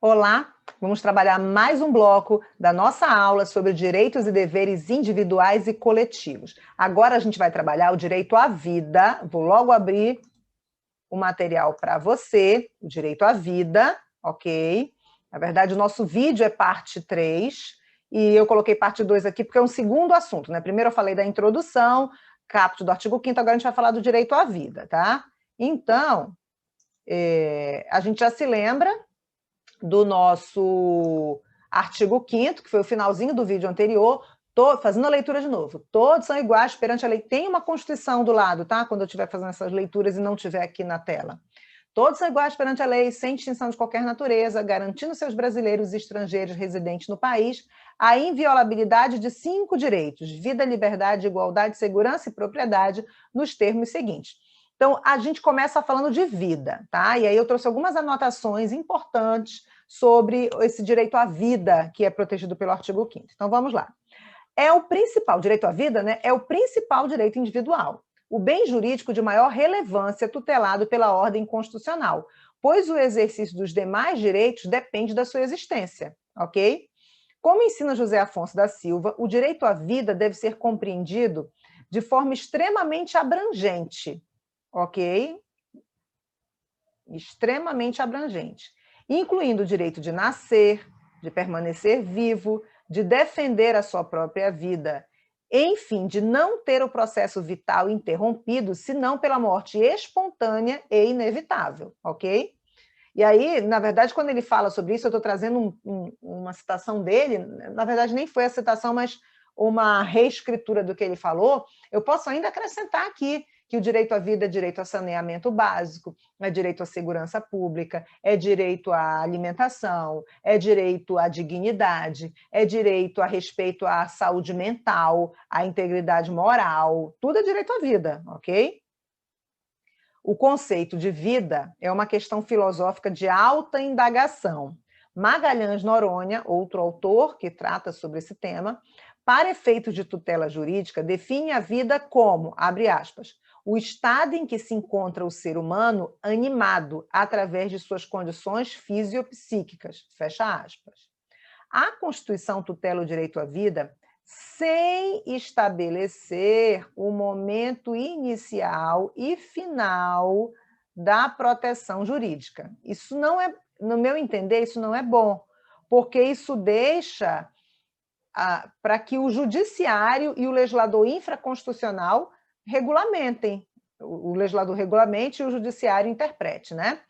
Olá, vamos trabalhar mais um bloco da nossa aula sobre direitos e deveres individuais e coletivos. Agora a gente vai trabalhar o direito à vida. Vou logo abrir o material para você, o direito à vida, ok? Na verdade, o nosso vídeo é parte 3, e eu coloquei parte 2 aqui porque é um segundo assunto, né? Primeiro eu falei da introdução, caput do artigo 5º, agora a gente vai falar do direito à vida, tá? Então, a gente já se lembra do nosso artigo 5º, que foi o finalzinho do vídeo anterior, fazendo a leitura de novo. Todos são iguais perante a lei. Tem uma Constituição do lado, tá? Quando eu estiver fazendo essas leituras e não estiver aqui na tela. Todos são iguais perante a lei, sem distinção de qualquer natureza, garantindo seus brasileiros e estrangeiros residentes no país a inviolabilidade de 5 direitos: vida, liberdade, igualdade, segurança e propriedade, nos termos seguintes. Então, a gente começa falando de vida, tá? E aí eu trouxe algumas anotações importantes sobre esse direito à vida que é protegido pelo artigo 5º. Então, vamos lá. É o principal, direito à vida, né? É o principal direito individual, o bem jurídico de maior relevância tutelado pela ordem constitucional, pois o exercício dos demais direitos depende da sua existência, ok? Como ensina José Afonso da Silva, o direito à vida deve ser compreendido de forma extremamente abrangente, ok? Extremamente abrangente, incluindo o direito de nascer, de permanecer vivo, de defender a sua própria vida, enfim, de não ter o processo vital interrompido, senão pela morte espontânea e inevitável, ok? E aí, na verdade, quando ele fala sobre isso, eu estou trazendo uma citação dele, na verdade nem foi a citação, mas uma reescritura do que ele falou. Eu posso ainda acrescentar aqui que o direito à vida é direito a saneamento básico, é direito à segurança pública, é direito à alimentação, é direito à dignidade, é direito a respeito à saúde mental, à integridade moral, tudo é direito à vida, ok? O conceito de vida é uma questão filosófica de alta indagação. Magalhães Noronha, outro autor que trata sobre esse tema, para efeitos de tutela jurídica, define a vida como, abre aspas, o estado em que se encontra o ser humano animado através de suas condições fisiopsíquicas, fecha aspas. A Constituição tutela o direito à vida sem estabelecer o momento inicial e final da proteção jurídica. Isso não é, no meu entender, isso não é bom, porque isso deixa para que o judiciário e o legislador infraconstitucional regulamentem, o legislador regulamente e o judiciário interprete, né?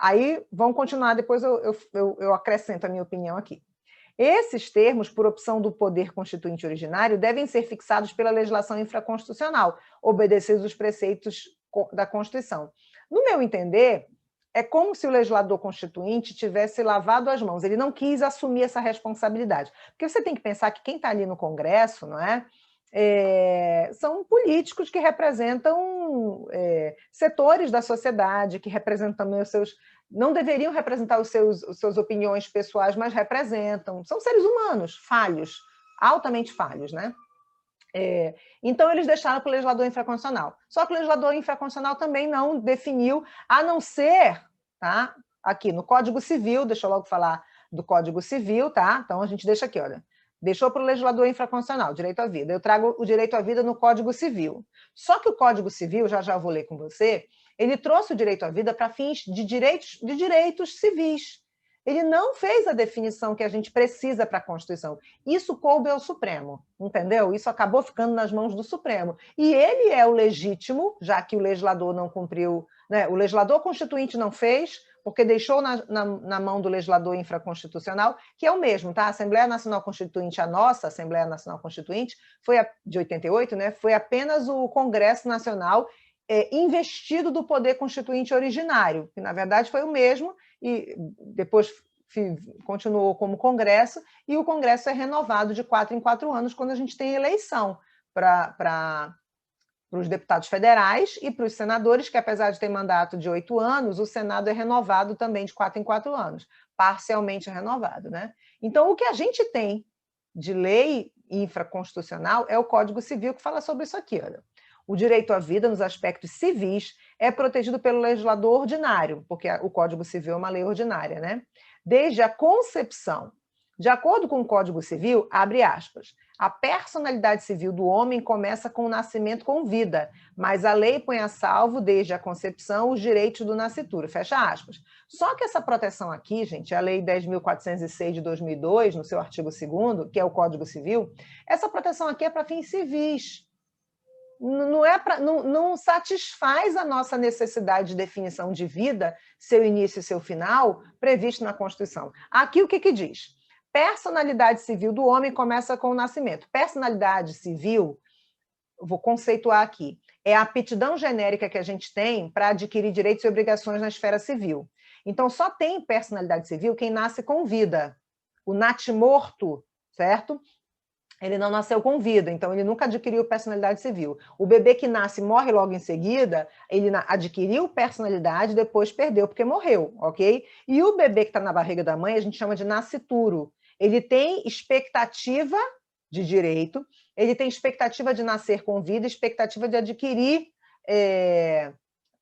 Aí vamos continuar, depois eu acrescento a minha opinião aqui. Esses termos, por opção do poder constituinte originário, devem ser fixados pela legislação infraconstitucional, obedecidos os preceitos da Constituição. No meu entender, é como se o legislador constituinte tivesse lavado as mãos, ele não quis assumir essa responsabilidade. Porque você tem que pensar que quem está ali no Congresso, não é? São políticos que representam setores da sociedade, que representam também os seus... Não deveriam representar os seus opiniões pessoais, mas representam. São seres humanos, falhos, altamente falhos, né? Então, eles deixaram para o legislador infraconstitucional. Só que o legislador infraconstitucional também não definiu, a não ser, tá? Aqui no Código Civil, deixa eu logo falar do Código Civil, tá? Então, a gente deixa aqui, olha. Deixou para o legislador infraconstitucional, direito à vida. Eu trago o direito à vida no Código Civil. Só que o Código Civil, já vou ler com você, ele trouxe o direito à vida para fins de direitos civis. Ele não fez a definição que a gente precisa para a Constituição. Isso coube ao Supremo, entendeu? Isso acabou ficando nas mãos do Supremo. E ele é o legítimo, já que o legislador não cumpriu, né? O legislador constituinte não fez, porque deixou na mão do legislador infraconstitucional, que é o mesmo, tá? A Assembleia Nacional Constituinte, a nossa Assembleia Nacional Constituinte, foi de 88, né? Foi apenas o Congresso Nacional investido do poder constituinte originário, que na verdade foi o mesmo, e depois continuou como Congresso, e o Congresso é renovado de 4 em 4 anos, quando a gente tem eleição para os deputados federais e para os senadores, que apesar de ter mandato de 8 anos, o Senado é renovado também de 4 em 4 anos, parcialmente renovado, né? Então, o que a gente tem de lei infraconstitucional é o Código Civil, que fala sobre isso aqui, olha. O direito à vida, nos aspectos civis, é protegido pelo legislador ordinário, porque o Código Civil é uma lei ordinária, né? Desde a concepção. De acordo com o Código Civil, abre aspas, a personalidade civil do homem começa com o nascimento com vida, mas a lei põe a salvo, desde a concepção, os direitos do nascituro, fecha aspas. Só que essa proteção aqui, gente, a Lei 10.406 de 2002, no seu artigo 2º, que é o Código Civil, essa proteção aqui é para fins civis. Não satisfaz a nossa necessidade de definição de vida, seu início e seu final, previsto na Constituição. Aqui o que diz? Personalidade civil do homem começa com o nascimento. Personalidade civil, vou conceituar aqui, é a aptidão genérica que a gente tem para adquirir direitos e obrigações na esfera civil. Então, só tem personalidade civil quem nasce com vida. O natimorto, certo? Ele não nasceu com vida, então ele nunca adquiriu personalidade civil. O bebê que nasce e morre logo em seguida, ele adquiriu personalidade, depois perdeu, porque morreu, ok? E o bebê que está na barriga da mãe, a gente chama de nascituro. Ele tem expectativa de direito, ele tem expectativa de nascer com vida, expectativa de adquirir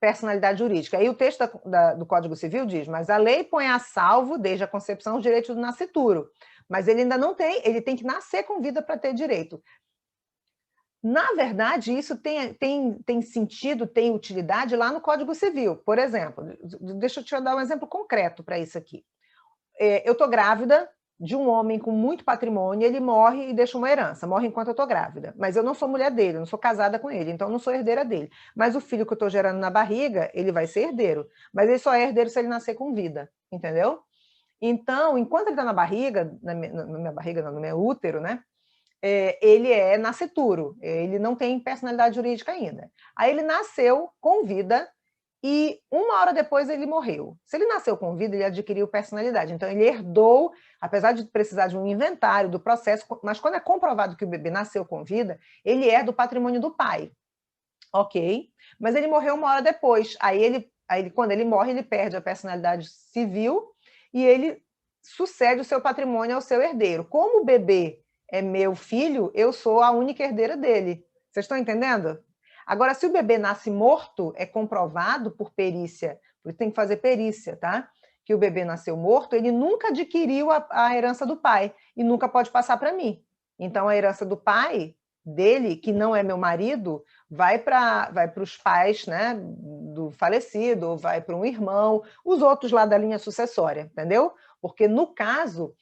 personalidade jurídica. Aí o texto do Código Civil diz, mas a lei põe a salvo, desde a concepção, os direitos do nascituro. Mas ele ainda não tem, ele tem que nascer com vida para ter direito. Na verdade, isso tem sentido, tem utilidade lá no Código Civil. Por exemplo, deixa eu te dar um exemplo concreto para isso aqui. Eu estou grávida de um homem com muito patrimônio, ele morre e deixa uma herança, morre enquanto eu estou grávida. Mas eu não sou mulher dele, eu não sou casada com ele, então eu não sou herdeira dele. Mas o filho que eu estou gerando na barriga, ele vai ser herdeiro. Mas ele só é herdeiro se ele nascer com vida, entendeu? Então, enquanto ele está na barriga, no meu útero, né? Ele é nascituro, ele não tem personalidade jurídica ainda. Aí ele nasceu com vida e 1 hora depois ele morreu. Se ele nasceu com vida, ele adquiriu personalidade. Então, ele herdou, apesar de precisar de um inventário do processo, mas quando é comprovado que o bebê nasceu com vida, ele herda o patrimônio do pai. Ok? Mas ele morreu 1 hora depois. Aí quando ele morre, ele perde a personalidade civil e ele sucede o seu patrimônio ao seu herdeiro. Como o bebê é meu filho, eu sou a única herdeira dele. Vocês estão entendendo? Agora, se o bebê nasce morto, é comprovado por perícia, porque tem que fazer perícia, tá? Que o bebê nasceu morto, ele nunca adquiriu a herança do pai e nunca pode passar para mim. Então, a herança do pai dele, que não é meu marido, vai para os pais, né, do falecido, ou vai para um irmão, os outros lá da linha sucessória, entendeu? Porque, no caso,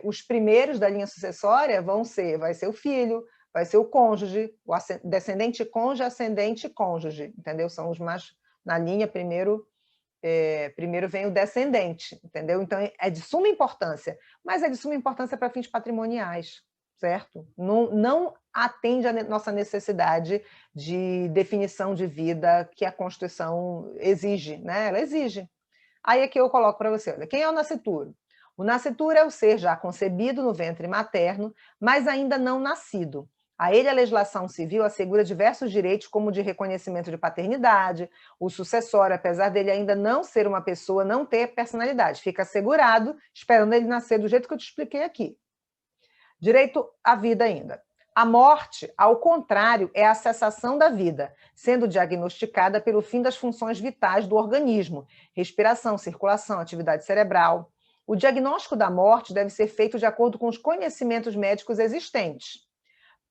os primeiros da linha sucessória vai ser o filho, vai ser o cônjuge, o descendente cônjuge, ascendente cônjuge, entendeu? São os mais na linha, primeiro vem o descendente, entendeu? Então, é de suma importância, mas é de suma importância para fins patrimoniais, certo? Não atende à nossa necessidade de definição de vida que a Constituição exige, né? Ela exige. Aí aqui eu coloco para você, olha, quem é o nascituro? O nascituro é o ser já concebido no ventre materno, mas ainda não nascido. A ele, a legislação civil assegura diversos direitos, como o de reconhecimento de paternidade, o sucessório, apesar dele ainda não ser uma pessoa, não ter personalidade. Fica assegurado, esperando ele nascer do jeito que eu te expliquei aqui. Direito à vida ainda. A morte, ao contrário, é a cessação da vida, sendo diagnosticada pelo fim das funções vitais do organismo, respiração, circulação, atividade cerebral. O diagnóstico da morte deve ser feito de acordo com os conhecimentos médicos existentes.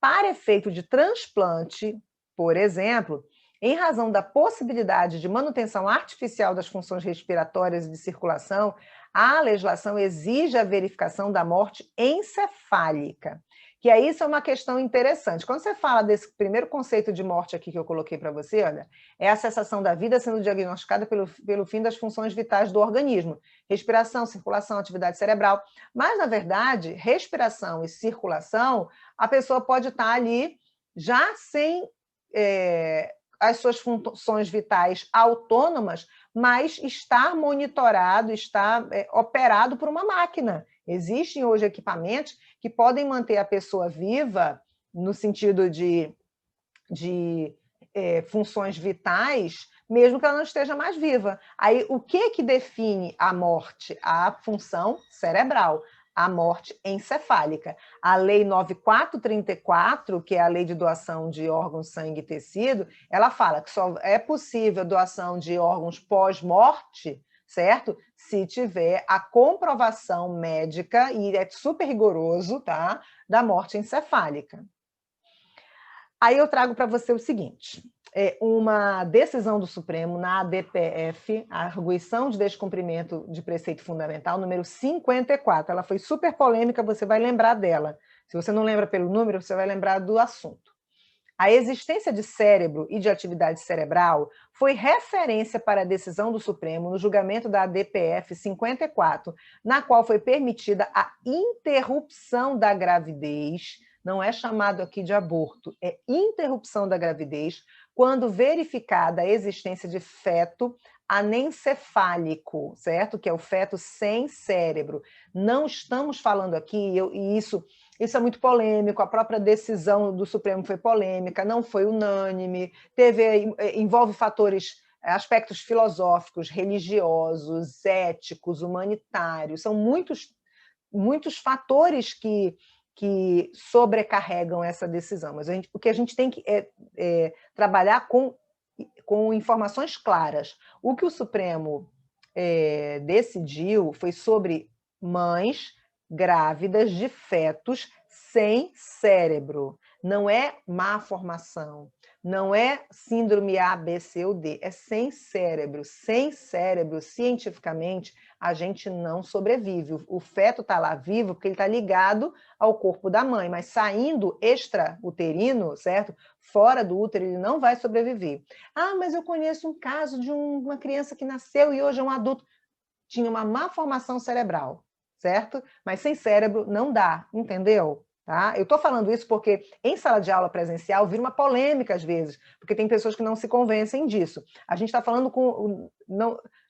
Para efeito de transplante, por exemplo, em razão da possibilidade de manutenção artificial das funções respiratórias e de circulação, a legislação exige a verificação da morte encefálica. Que aí isso é uma questão interessante. Quando você fala desse primeiro conceito de morte aqui que eu coloquei para você, olha, é a cessação da vida sendo diagnosticada pelo fim das funções vitais do organismo. Respiração, circulação, atividade cerebral. Mas, na verdade, respiração e circulação, a pessoa pode estar ali já sem as suas funções vitais autônomas, mas estar monitorado, estar operado por uma máquina. Existem hoje equipamentos que podem manter a pessoa viva, no sentido de funções vitais, mesmo que ela não esteja mais viva. Aí, o que define a morte? A função cerebral. a morte encefálica. A Lei 9434, que é a Lei de Doação de Órgãos, Sangue e Tecido, ela fala que só é possível doação de órgãos pós-morte, certo? Se tiver a comprovação médica, e é super rigoroso, tá? Da morte encefálica. Aí eu trago para você o seguinte, uma decisão do Supremo na ADPF, a Arguição de Descumprimento de Preceito Fundamental, número 54. Ela foi super polêmica, você vai lembrar dela. Se você não lembra pelo número, você vai lembrar do assunto. A existência de cérebro e de atividade cerebral foi referência para a decisão do Supremo no julgamento da ADPF 54, na qual foi permitida a interrupção da gravidez, não é chamado aqui de aborto, é interrupção da gravidez, quando verificada a existência de feto anencefálico, certo? Que é o feto sem cérebro. Não estamos falando aqui, e isso é muito polêmico, a própria decisão do Supremo foi polêmica, não foi unânime, envolve aspectos filosóficos, religiosos, éticos, humanitários, são muitos fatores que sobrecarregam essa decisão. Mas o que a gente tem que trabalhar com informações claras. O que o Supremo decidiu foi sobre mães grávidas de fetos sem cérebro. Não é má formação, não é síndrome A, B, C ou D, é sem cérebro. Sem cérebro, cientificamente, a gente não sobrevive. O feto está lá vivo porque ele está ligado ao corpo da mãe, mas saindo extrauterino, certo? Fora do útero, ele não vai sobreviver. Ah, mas eu conheço um caso de uma criança que nasceu e hoje é um adulto. Tinha uma má formação cerebral, certo? Mas sem cérebro não dá, entendeu? Tá? Eu estou falando isso porque em sala de aula presencial vira uma polêmica às vezes, porque tem pessoas que não se convencem disso. A gente está falando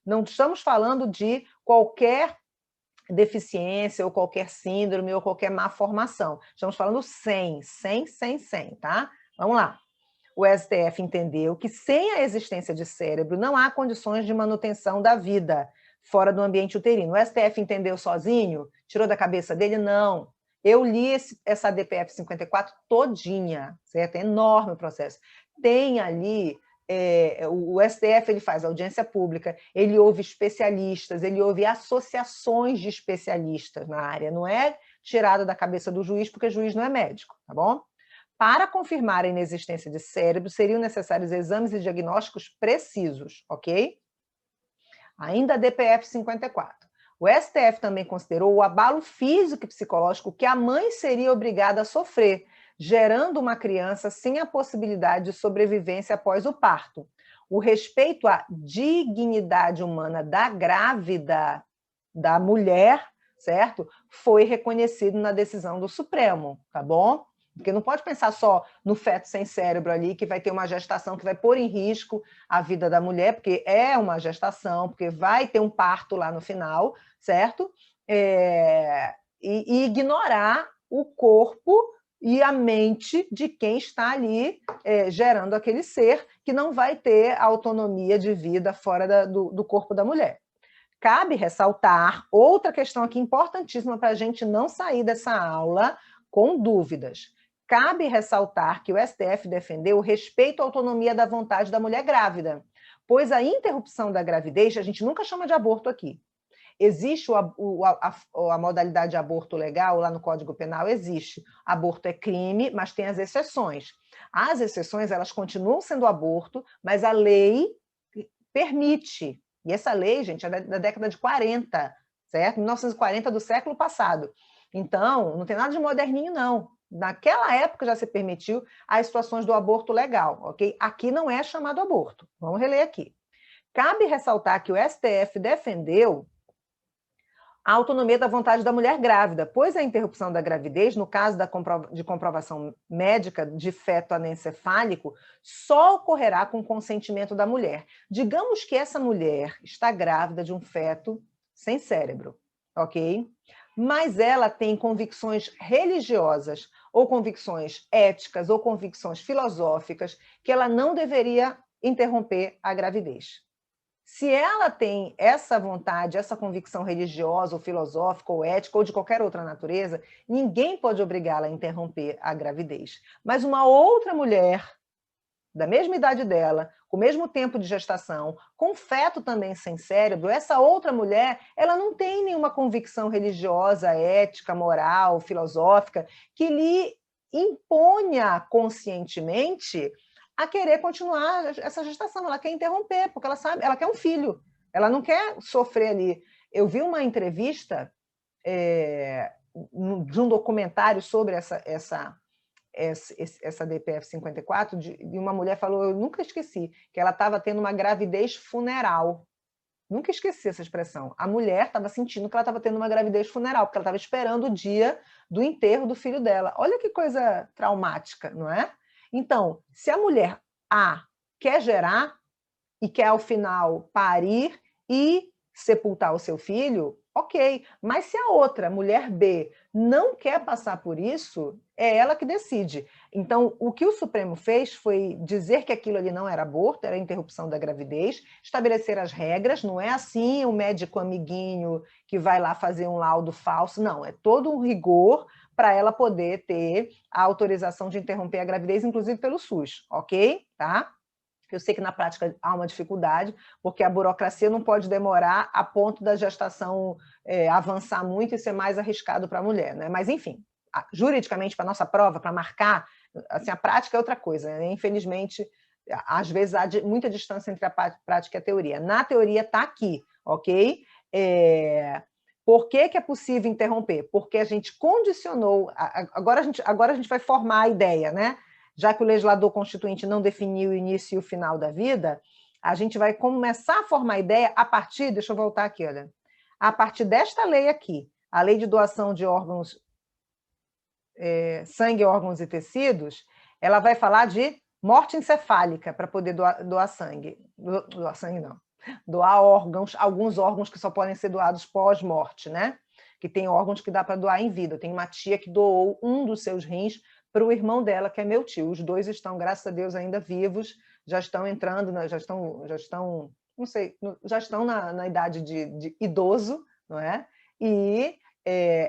não estamos falando de qualquer deficiência ou qualquer síndrome ou qualquer má formação. Estamos falando sem, tá? Vamos lá. O STF entendeu que sem a existência de cérebro não há condições de manutenção da vida fora do ambiente uterino. O STF entendeu sozinho? Tirou da cabeça dele? Não. Eu li essa DPF 54 todinha, certo? É enorme o processo. Tem ali, o STF ele faz audiência pública, ele ouve especialistas, ele ouve associações de especialistas na área, não é tirado da cabeça do juiz, porque o juiz não é médico, tá bom? Para confirmar a inexistência de cérebro, seriam necessários exames e diagnósticos precisos, ok? Ainda a DPF 54. O STF também considerou o abalo físico e psicológico que a mãe seria obrigada a sofrer, gerando uma criança sem a possibilidade de sobrevivência após o parto. O respeito à dignidade humana da grávida, da mulher, certo? Foi reconhecido na decisão do Supremo, tá bom? Porque não pode pensar só no feto sem cérebro ali, que vai ter uma gestação que vai pôr em risco a vida da mulher, porque é uma gestação, porque vai ter um parto lá no final, certo? E ignorar o corpo e a mente de quem está ali gerando aquele ser que não vai ter autonomia de vida fora do corpo da mulher. Cabe ressaltar outra questão aqui importantíssima para a gente não sair dessa aula com dúvidas. Cabe ressaltar que o STF defendeu o respeito à autonomia da vontade da mulher grávida, pois a interrupção da gravidez, a gente nunca chama de aborto aqui. Existe a modalidade de aborto legal lá no Código Penal? Existe. Aborto é crime, mas tem as exceções. As exceções, elas continuam sendo aborto, mas a lei permite. E essa lei, gente, é da década de 40, certo? 1940 do século passado. Então, não tem nada de moderninho, não. Naquela época já se permitiu as situações do aborto legal, ok? Aqui não é chamado aborto. Vamos reler aqui. Cabe ressaltar que o STF defendeu a autonomia da vontade da mulher grávida, pois a interrupção da gravidez, no caso de comprovação médica de feto anencefálico, só ocorrerá com consentimento da mulher. Digamos que essa mulher está grávida de um feto sem cérebro, ok? Mas ela tem convicções religiosas, ou convicções éticas, ou convicções filosóficas, que ela não deveria interromper a gravidez. Se ela tem essa vontade, essa convicção religiosa, ou filosófica, ou ética, ou de qualquer outra natureza, ninguém pode obrigá-la a interromper a gravidez. Mas uma outra mulher, da mesma idade dela, com o mesmo tempo de gestação, com feto também sem cérebro, essa outra mulher, ela não tem nenhuma convicção religiosa, ética, moral, filosófica, que lhe imponha conscientemente a querer continuar essa gestação. Ela quer interromper, porque ela sabe, ela quer um filho, ela não quer sofrer ali. Eu vi uma entrevista de um documentário sobre essa DPF 54, e uma mulher falou, eu nunca esqueci, que ela estava tendo uma gravidez funeral. Nunca esqueci essa expressão. A mulher estava sentindo que ela estava tendo uma gravidez funeral, porque ela estava esperando o dia do enterro do filho dela. Olha que coisa traumática, não é? Então, se a mulher A quer gerar e quer, ao final, parir e sepultar o seu filho, ok. Mas se a outra, mulher B, não quer passar por isso, é ela que decide. Então, o que o Supremo fez foi dizer que aquilo ali não era aborto, era interrupção da gravidez, estabelecer as regras, não é assim o médico amiguinho que vai lá fazer um laudo falso, não, é todo um rigor para ela poder ter a autorização de interromper a gravidez, inclusive pelo SUS, ok? Tá? Eu sei que na prática há uma dificuldade, porque a burocracia não pode demorar a ponto da gestação avançar muito e ser mais arriscado para a mulher, né? Mas, enfim, juridicamente, para a nossa prova, para marcar, assim, a prática é outra coisa, né? Infelizmente, às vezes há muita distância entre a prática e a teoria. Na teoria está aqui, ok? Por que é possível interromper? Porque a gente condicionou, agora a gente vai formar a ideia, né? Já que o legislador constituinte não definiu o início e o final da vida, a gente vai começar a formar a ideia a partir, deixa eu voltar aqui, olha, a partir desta lei aqui, a lei de doação de órgãos, sangue, órgãos e tecidos, ela vai falar de morte encefálica para poder doar sangue. Doar sangue não. Doar órgãos, alguns órgãos que só podem ser doados pós-morte, né? Que tem órgãos que dá para doar em vida. Eu tenho uma tia que doou um dos seus rins para o irmão dela, que é meu tio. Os dois estão, graças a Deus, ainda vivos, já estão entrando, já estão, não sei, já estão na idade de idoso, não é? E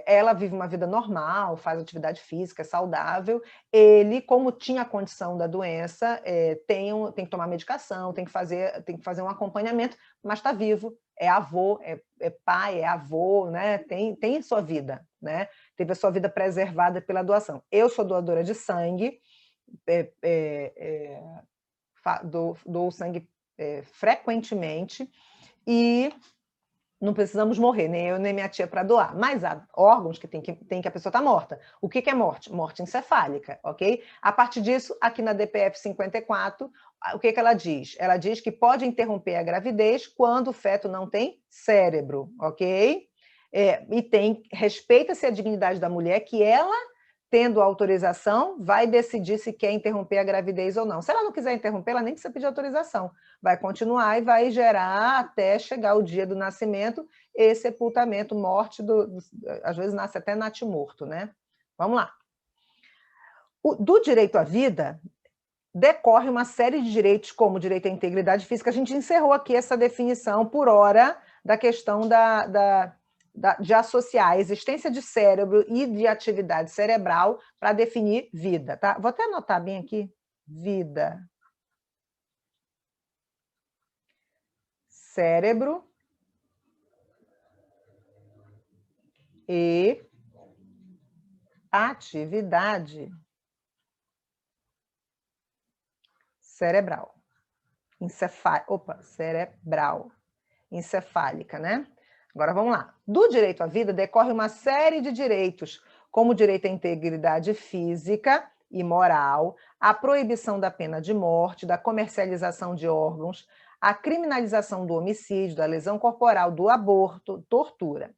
ela vive uma vida normal, faz atividade física, é saudável. Ele, como tinha a condição da doença, tem que tomar medicação, tem que fazer um acompanhamento, mas está vivo, é avô, é pai, é avô, né? Tem sua vida, né? Teve a sua vida preservada pela doação. Eu sou doadora de sangue, dou sangue frequentemente, e não precisamos morrer, nem eu nem minha tia, para doar. Mas há órgãos que tem que a pessoa estar morta. O que é morte? Morte encefálica, ok? A partir disso, aqui na DPF 54, o que ela diz? Ela diz que pode interromper a gravidez quando o feto não tem cérebro, ok? E respeita-se a dignidade da mulher, que ela, tendo autorização, vai decidir se quer interromper a gravidez ou não. Se ela não quiser interromper, ela nem precisa pedir autorização. Vai continuar e vai gerar até chegar o dia do nascimento e sepultamento, morte, às vezes nasce até natimorto, né? Vamos lá. Do direito à vida, decorre uma série de direitos, como o direito à integridade física. A gente encerrou aqui essa definição por hora da questão de associar a existência de cérebro e de atividade cerebral para definir vida, tá? Vou até anotar bem aqui, vida. Cérebro e atividade cerebral. Cerebral. Encefálica, né? Agora vamos lá. Do direito à vida decorre uma série de direitos, como o direito à integridade física e moral, a proibição da pena de morte, da comercialização de órgãos, a criminalização do homicídio, da lesão corporal, do aborto, tortura.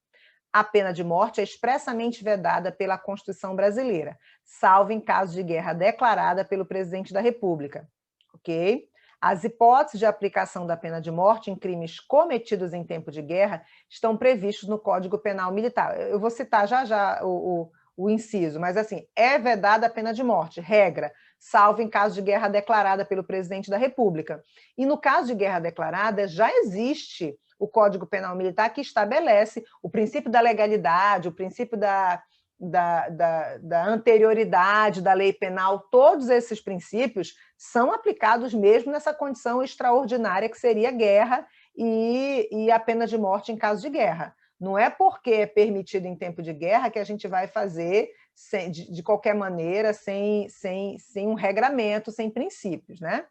A pena de morte é expressamente vedada pela Constituição brasileira, salvo em caso de guerra declarada pelo presidente da República, ok? As hipóteses de aplicação da pena de morte em crimes cometidos em tempo de guerra estão previstos no Código Penal Militar. Eu vou citar já o inciso, mas assim, é vedada a pena de morte, regra, salvo em caso de guerra declarada pelo presidente da República. E no caso de guerra declarada, já existe o Código Penal Militar que estabelece o princípio da legalidade, o princípio da anterioridade da lei penal. Todos esses princípios são aplicados mesmo nessa condição extraordinária que seria guerra e a pena de morte em caso de guerra. Não é porque é permitido em tempo de guerra que a gente vai fazer de qualquer maneira, sem um regramento, sem princípios, né?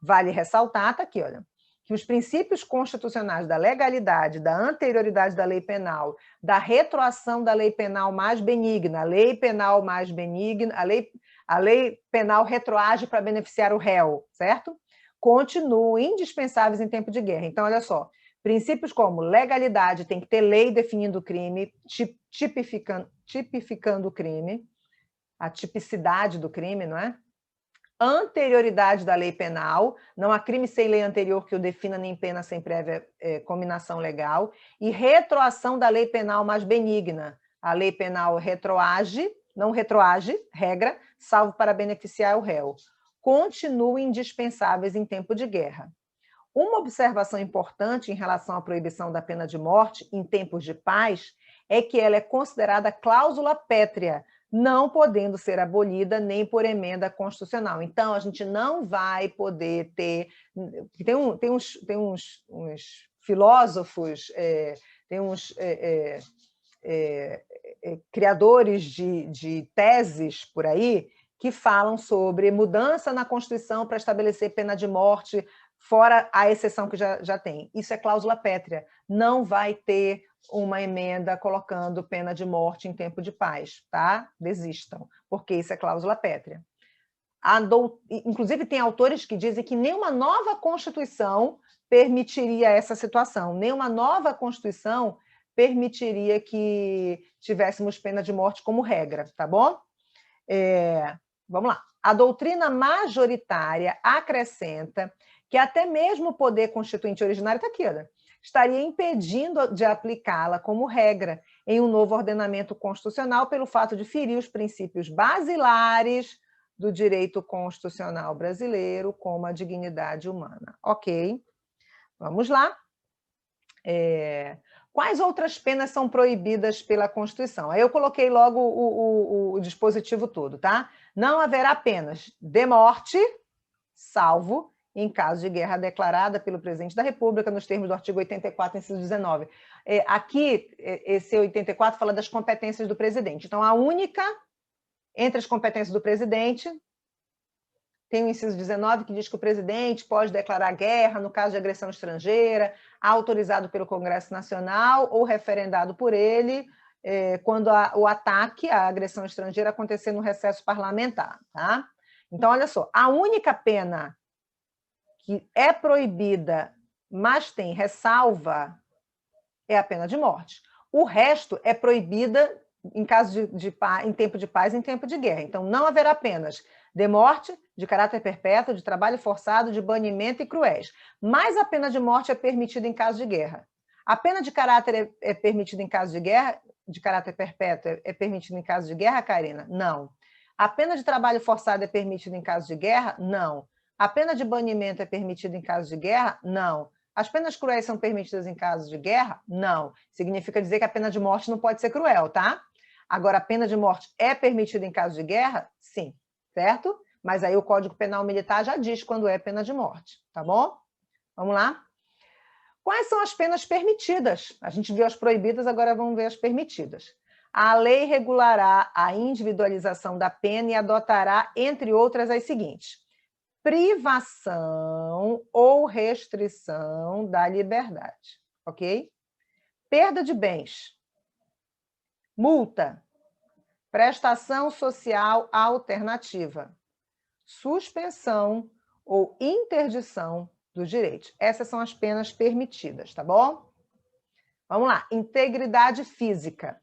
Vale ressaltar, tá aqui, olha, que os princípios constitucionais da legalidade, da anterioridade da lei penal, da retroação da lei penal mais benigna, a lei penal mais benigna, a lei penal retroage para beneficiar o réu, certo? Continuam indispensáveis em tempo de guerra. Então, olha só, princípios como legalidade, tem que ter lei definindo o crime, tipificando o crime, a tipicidade do crime, não é? Anterioridade da lei penal, não há crime sem lei anterior que o defina, nem pena sem prévia cominação legal, e retroação da lei penal mais benigna. A lei penal retroage, não retroage, regra, salvo para beneficiar o réu. Continuam indispensáveis em tempo de guerra. Uma observação importante em relação à proibição da pena de morte em tempos de paz é que ela é considerada cláusula pétrea, não podendo ser abolida nem por emenda constitucional. Então, a gente não vai poder ter... Tem uns filósofos, tem uns criadores de teses por aí que falam sobre mudança na Constituição para estabelecer pena de morte, fora a exceção que já tem. Isso é cláusula pétrea. Não vai ter uma emenda colocando pena de morte em tempo de paz, tá? Desistam, porque isso é cláusula pétrea. Inclusive, tem autores que dizem que nenhuma nova Constituição permitiria essa situação, nenhuma nova Constituição permitiria que tivéssemos pena de morte como regra, tá bom? Vamos lá. A doutrina majoritária acrescenta que até mesmo o poder constituinte originário, está aqui, olha, estaria impedindo de aplicá-la como regra em um novo ordenamento constitucional pelo fato de ferir os princípios basilares do direito constitucional brasileiro, como a dignidade humana. Ok, vamos lá. Quais outras penas são proibidas pela Constituição? Aí eu coloquei logo o dispositivo todo, tá? Não haverá penas de morte, salvo em caso de guerra declarada pelo presidente da República, nos termos do artigo 84, inciso 19. Aqui, esse 84 fala das competências do presidente. Então, a única entre as competências do presidente tem o inciso 19, que diz que o presidente pode declarar guerra no caso de agressão estrangeira, autorizado pelo Congresso Nacional ou referendado por ele, quando o ataque, a agressão estrangeira, acontecer no recesso parlamentar. Tá? Então, olha só, a única pena que é proibida, mas tem ressalva, é a pena de morte. O resto é proibida em caso em tempo de paz e em tempo de guerra. Então, não haverá penas de morte, de caráter perpétuo, de trabalho forçado, de banimento e cruéis. Mas a pena de morte é permitida em caso de guerra. A pena de caráter é permitida em caso de guerra, de caráter perpétuo é permitida em caso de guerra, Karina? Não. A pena de trabalho forçado é permitida em caso de guerra? Não. A pena de banimento é permitida em caso de guerra? Não. As penas cruéis são permitidas em caso de guerra? Não. Significa dizer que a pena de morte não pode ser cruel, tá? Agora, a pena de morte é permitida em caso de guerra? Sim, certo? Mas aí o Código Penal Militar já diz quando é pena de morte, tá bom? Vamos lá? Quais são as penas permitidas? A gente viu as proibidas, agora vamos ver as permitidas. A lei regulará a individualização da pena e adotará, entre outras, as seguintes: privação ou restrição da liberdade, ok? Perda de bens, multa, prestação social alternativa, suspensão ou interdição dos direitos. Essas são as penas permitidas, tá bom? Vamos lá. Integridade física.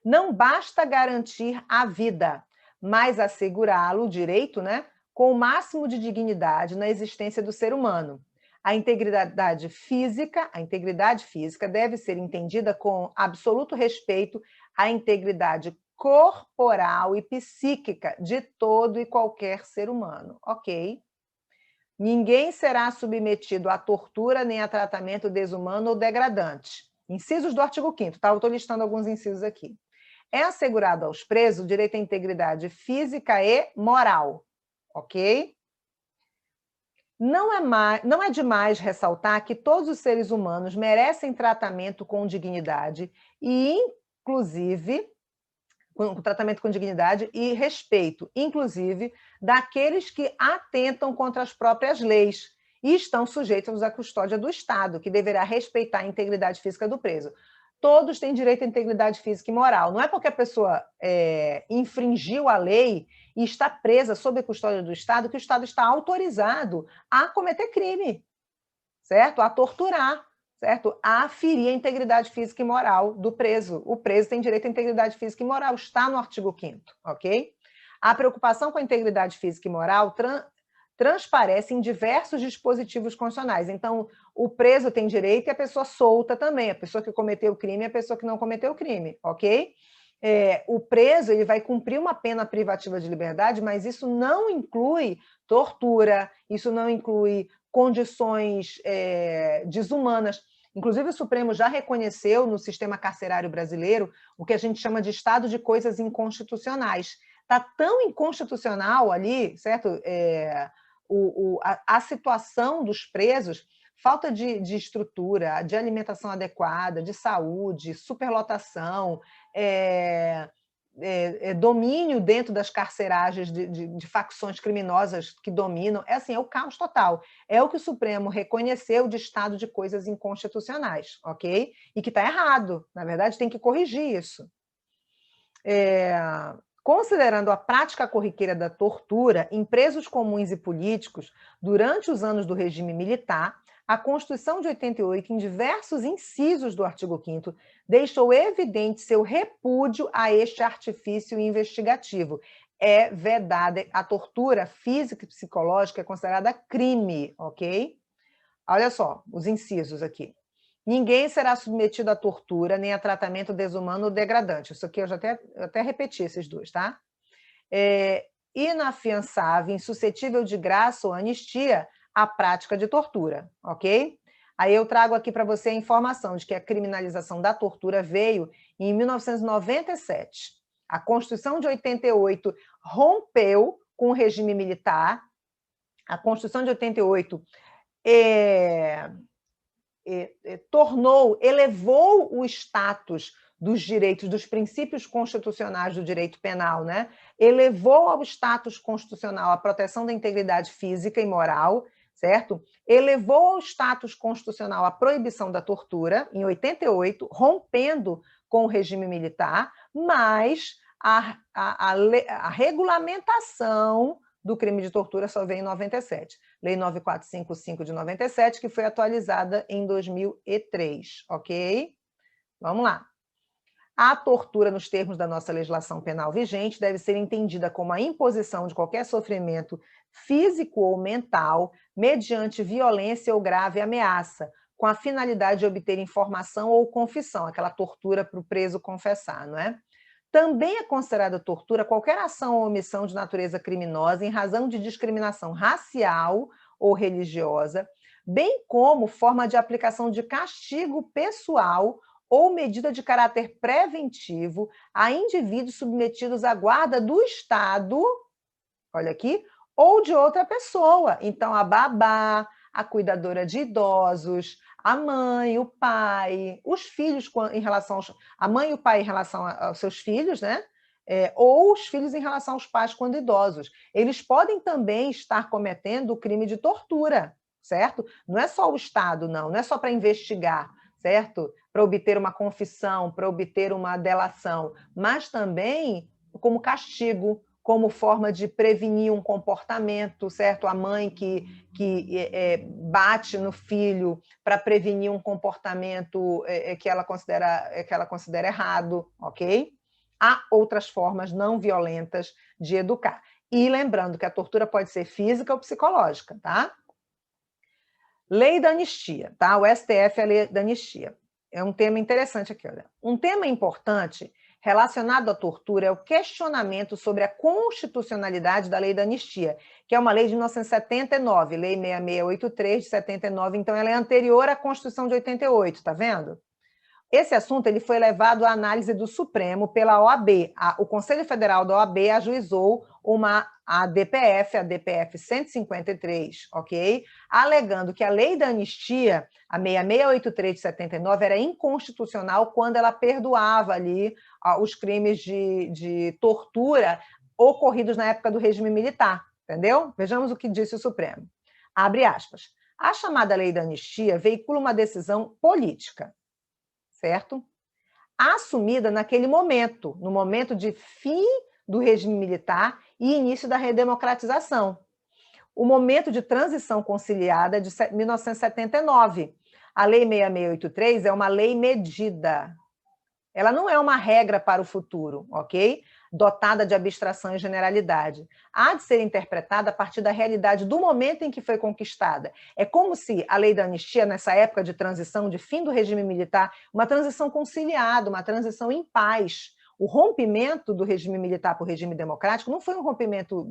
Não basta garantir a vida, mas assegurá-lo, o direito, né, com o máximo de dignidade na existência do ser humano. A integridade física deve ser entendida com absoluto respeito à integridade corporal e psíquica de todo e qualquer ser humano, ok? Ninguém será submetido à tortura nem a tratamento desumano ou degradante. Incisos do artigo 5º, tá? Eu estou listando alguns incisos aqui. É assegurado aos presos o direito à integridade física e moral, ok? Não é demais ressaltar que todos os seres humanos merecem tratamento com dignidade e, inclusive, tratamento com dignidade e respeito, inclusive daqueles que atentam contra as próprias leis e estão sujeitos à custódia do Estado, que deverá respeitar a integridade física do preso. Todos têm direito à integridade física e moral. Não é porque a pessoa infringiu a lei e está presa sob a custódia do Estado que o Estado está autorizado a cometer crime, certo? A torturar, certo? A ferir a integridade física e moral do preso. O preso tem direito à integridade física e moral, está no artigo 5º, ok? A preocupação com a integridade física e moral transparece em diversos dispositivos constitucionais. Então, o preso tem direito e a pessoa solta também, a pessoa que cometeu o crime e a pessoa que não cometeu o crime, ok? O preso ele vai cumprir uma pena privativa de liberdade, mas isso não inclui tortura, isso não inclui condições desumanas. Inclusive, o Supremo já reconheceu no sistema carcerário brasileiro o que a gente chama de estado de coisas inconstitucionais. Está tão inconstitucional ali, certo? A situação dos presos, falta de estrutura, de alimentação adequada, de saúde, superlotação, domínio dentro das carceragens de facções criminosas que dominam, é o caos total. É o que o Supremo reconheceu de estado de coisas inconstitucionais, ok? E que está errado, na verdade, tem que corrigir isso. Considerando a prática corriqueira da tortura em presos comuns e políticos durante os anos do regime militar, a Constituição de 88, em diversos incisos do artigo 5º, deixou evidente seu repúdio a este artifício investigativo. É vedada a tortura física e psicológica, é considerada crime, ok? Olha só os incisos aqui. Ninguém será submetido à tortura nem a tratamento desumano ou degradante. Isso aqui eu já até repeti esses dois, tá? Inafiançável, insuscetível de graça ou anistia a prática de tortura, ok? Aí eu trago aqui para você a informação de que a criminalização da tortura veio em 1997. A Constituição de 88 rompeu com o regime militar. A Constituição de 88 elevou o status dos direitos, dos princípios constitucionais do direito penal, né? Elevou ao status constitucional a proteção da integridade física e moral, certo? Elevou ao status constitucional a proibição da tortura, em 88, rompendo com o regime militar, mas a regulamentação do crime de tortura só veio em 97. Lei 9455 de 97, que foi atualizada em 2003, ok? Vamos lá. A tortura, nos termos da nossa legislação penal vigente, deve ser entendida como a imposição de qualquer sofrimento físico ou mental mediante violência ou grave ameaça, com a finalidade de obter informação ou confissão, aquela tortura para o preso confessar, não é? Também é considerada tortura qualquer ação ou omissão de natureza criminosa em razão de discriminação racial ou religiosa, bem como forma de aplicação de castigo pessoal ou medida de caráter preventivo a indivíduos submetidos à guarda do Estado, olha aqui, ou de outra pessoa. Então, a babá, a cuidadora de idosos, a mãe, o pai, os filhos em relação a mãe e o pai em relação aos seus filhos, né? Ou os filhos em relação aos pais quando idosos. Eles podem também estar cometendo o crime de tortura, certo? Não é só o Estado, não é só para investigar, certo? Para obter uma confissão, para obter uma delação, mas também como castigo, como forma de prevenir um comportamento, certo? A mãe que bate no filho para prevenir um comportamento que ela considera errado, ok? Há outras formas não violentas de educar. E lembrando que a tortura pode ser física ou psicológica, tá? Lei da anistia, tá? O STF é a lei da anistia. É um tema interessante aqui, olha. Um tema importante relacionado à tortura é o questionamento sobre a constitucionalidade da lei da anistia, que é uma lei de 1979, Lei 6683 de 79, então ela é anterior à Constituição de 88, tá vendo? Esse assunto ele foi levado à análise do Supremo pela OAB. O Conselho Federal da OAB ajuizou a DPF 153, ok? Alegando que a lei da anistia, a 6683 de 79, era inconstitucional quando ela perdoava ali os crimes de tortura ocorridos na época do regime militar, entendeu? Vejamos o que disse o Supremo. Abre aspas. A chamada lei da anistia veicula uma decisão política, certo? Assumida naquele momento, no momento de fim do regime militar e início da redemocratização. O momento de transição conciliada de 1979. A Lei 6683 é uma lei medida. Ela não é uma regra para o futuro, ok? Dotada de abstração e generalidade. Há de ser interpretada a partir da realidade do momento em que foi conquistada. É como se a lei da anistia, nessa época de transição, de fim do regime militar, uma transição conciliada, uma transição em paz. O rompimento do regime militar para o regime democrático não foi um rompimento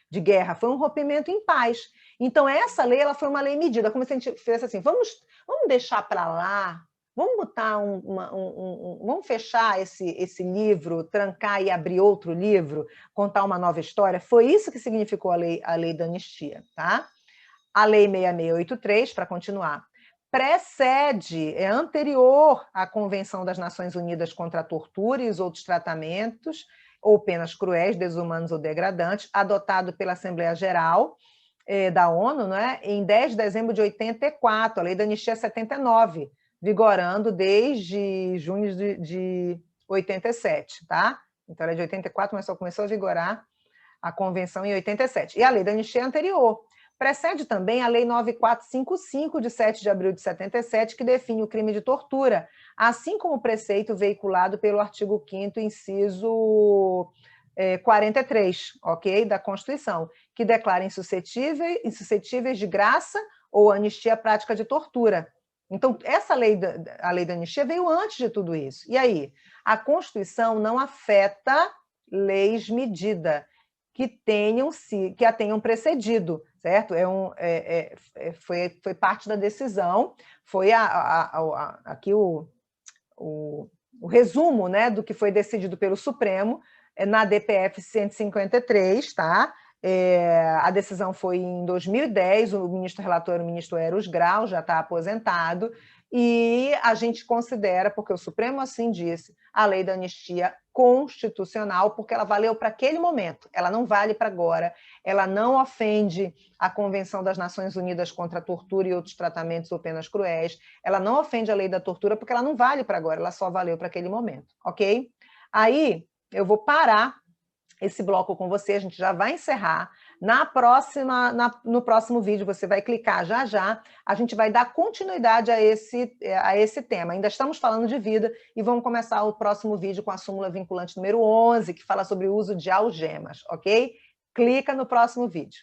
de guerra, foi um rompimento em paz. Então, essa lei ela foi uma lei medida, como se a gente fizesse assim, vamos deixar para lá. Vamos botar vamos fechar esse livro, trancar e abrir outro livro, contar uma nova história? Foi isso que significou a lei da anistia, tá? A Lei 6683, para continuar, precede, é anterior à Convenção das Nações Unidas contra a Tortura e os outros tratamentos ou penas cruéis, desumanos ou degradantes, adotado pela Assembleia Geral da ONU, né, em 10 de dezembro de 84, a Lei da Anistia 79, vigorando desde junho de 87, tá? Então, ela é de 84, mas só começou a vigorar a convenção em 87. E a lei da anistia é anterior. Precede também a Lei 9455, de 7 de abril de 77, que define o crime de tortura, assim como o preceito veiculado pelo artigo 5º, inciso 43, ok? Da Constituição, que declara insuscetíveis de graça ou anistia a prática de tortura. Então, a lei da anistia veio antes de tudo isso. E aí? A Constituição não afeta leis medida que a tenham precedido, certo? Foi parte da decisão, foi aqui o resumo, né, do que foi decidido pelo Supremo na DPF 153, tá? A decisão foi em 2010, o ministro relator era o ministro Eros Grau, já está aposentado, e a gente considera, porque o Supremo assim disse, a lei da anistia constitucional, porque ela valeu para aquele momento, ela não vale para agora, ela não ofende a Convenção das Nações Unidas contra a Tortura e outros tratamentos ou penas cruéis, ela não ofende a lei da tortura, porque ela não vale para agora, ela só valeu para aquele momento, ok? Aí eu vou parar esse bloco com você, a gente já vai encerrar. No próximo vídeo, você vai clicar já, a gente vai dar continuidade a esse tema. Ainda estamos falando de vida e vamos começar o próximo vídeo com a súmula vinculante número 11, que fala sobre o uso de algemas, ok? Clica no próximo vídeo.